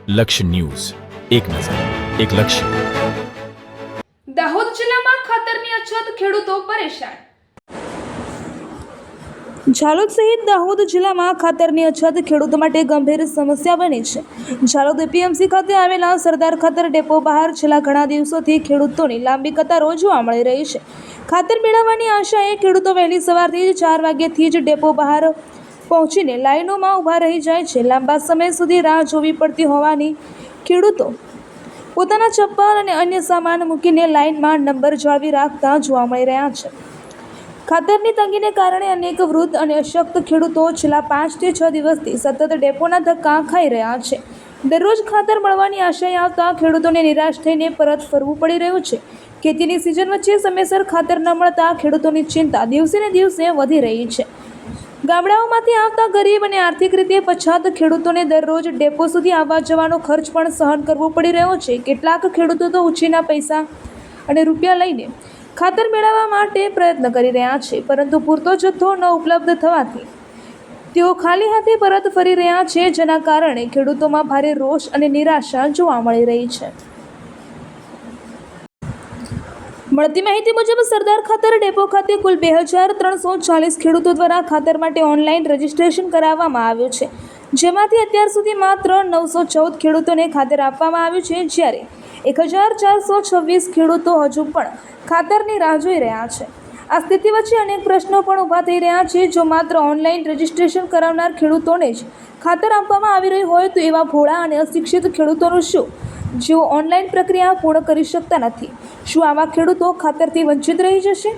લક્ષ્ય ન્યૂઝ, એક નજર, એક લક્ષ્ય. દાહોદ જિલ્લામાં ખાતરની અછત, ખેડૂતો પરેશાન. ઝાલોદ સહિત દાહોદ જિલ્લામાં ખાતરની અછત ખેડૂતો માટે ગંભીર સમસ્યા બની છે. ઝાલોદ એપીએમસી ખાતે આવેલા સરદાર ખાતર ડેપો બહાર છેલ્લા ઘણા દિવસોથી ખેડૂતોની લાંબી કતારો જોવા મળી રહી છે. ખાતર મેળવવાની આશાએ ખેડૂતો વહેલી સવારથી જ 4 વાગ્યાથી જ ડેપો બહાર પહોંચીને લાઈનોમાં ઊભા રહી જાય છે. લાંબા સમય સુધી રાહ જોવી પડતી હોવાની ખેડૂતો પોતાના ચપ્પલ અને અન્ય સામાન મૂકીને લાઈનમાં નંબર જાળવી રાખતા જોવા મળી રહ્યા છે. ખાતરની તંગીને કારણે અનેક વૃદ્ધ અને અશક્ત ખેડૂતો છેલ્લા 5 થી 6 દિવસથી સતત ડેપોના ધક્કા ખાઈ રહ્યા છે. દરરોજ ખાતર મળવાની આશાએ આવતા ખેડૂતોને નિરાશ થઈને પરત ફરવું પડી રહ્યું છે. ખેતીની સિઝન વચ્ચે સમયસર ખાતર ન મળતા ખેડૂતોની ચિંતા દિવસે ને દિવસે વધી રહી છે. ગામડાઓમાંથી આવતા ગરીબ અને આર્થિક રીતે પછાત ખેડૂતોને દરરોજ ડેપો સુધી આવવા જવાનો ખર્ચ પણ સહન કરવો પડી રહ્યો છે. કેટલાક ખેડૂતો તો ઉછીના પૈસા અને રૂપિયા લઈને ખાતર મેળવવા માટે પ્રયત્ન કરી રહ્યા છે, પરંતુ પૂરતો જથ્થો ન ઉપલબ્ધ થવાથી તેઓ ખાલી હાથે પરત ફરી રહ્યા છે, જેના કારણે ખેડૂતોમાં ભારે રોષ અને નિરાશા જોવા મળી રહી છે. મળતી માહિતી મુજબ સરદાર ખાતર ડેપો ખાતે કુલ 2340 ખેડૂતો દ્વારા ખાતર માટે ઓનલાઈન રજીસ્ટ્રેશન કરાવવામાં આવ્યું છે, જેમાંથી અત્યાર સુધી માત્ર 914 ખેડૂતોને ખાતર આપવામાં આવ્યું છે, જ્યારે 1426 ખેડૂતો હજુ પણ ખાતરની રાહ જોઈ રહ્યા છે. આ સ્થિતિ વચ્ચે અનેક પ્રશ્નો પણ ઊભા થઈ રહ્યા છે. જો માત્ર ઓનલાઈન રજીસ્ટ્રેશન કરાવનાર ખેડૂતોને જ ખાતર આપવામાં આવી રહ્યું હોય તો એવા ભોળા અને અશિક્ષિત ખેડૂતોનું શું, જેઓ ઓનલાઈન પ્રક્રિયા પૂર્ણ કરી શકતા નથી? શું આવા ખેડૂતો ખાતરથી વંચિત રહી જશે?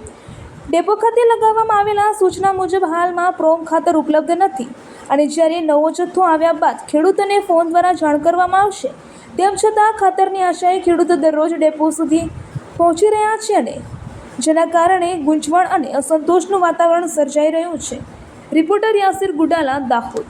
ડેપો ખાતે લગાવવામાં આવેલા સૂચના મુજબ હાલમાં પ્રોમ ખાતર ઉપલબ્ધ નથી, અને જ્યારે નવો જથ્થો આવ્યા બાદ ખેડૂતોને ફોન દ્વારા જાણ કરવામાં આવશે. તેમ છતાં ખાતરની આશાએ ખેડૂતો દરરોજ ડેપો સુધી પહોંચી રહ્યા છે, અને જેના કારણે ગૂંચવણ અને અસંતોષનું વાતાવરણ સર્જાઈ રહ્યું છે. રિપોર્ટર યાસિર ગુડાલા, દાહોદ.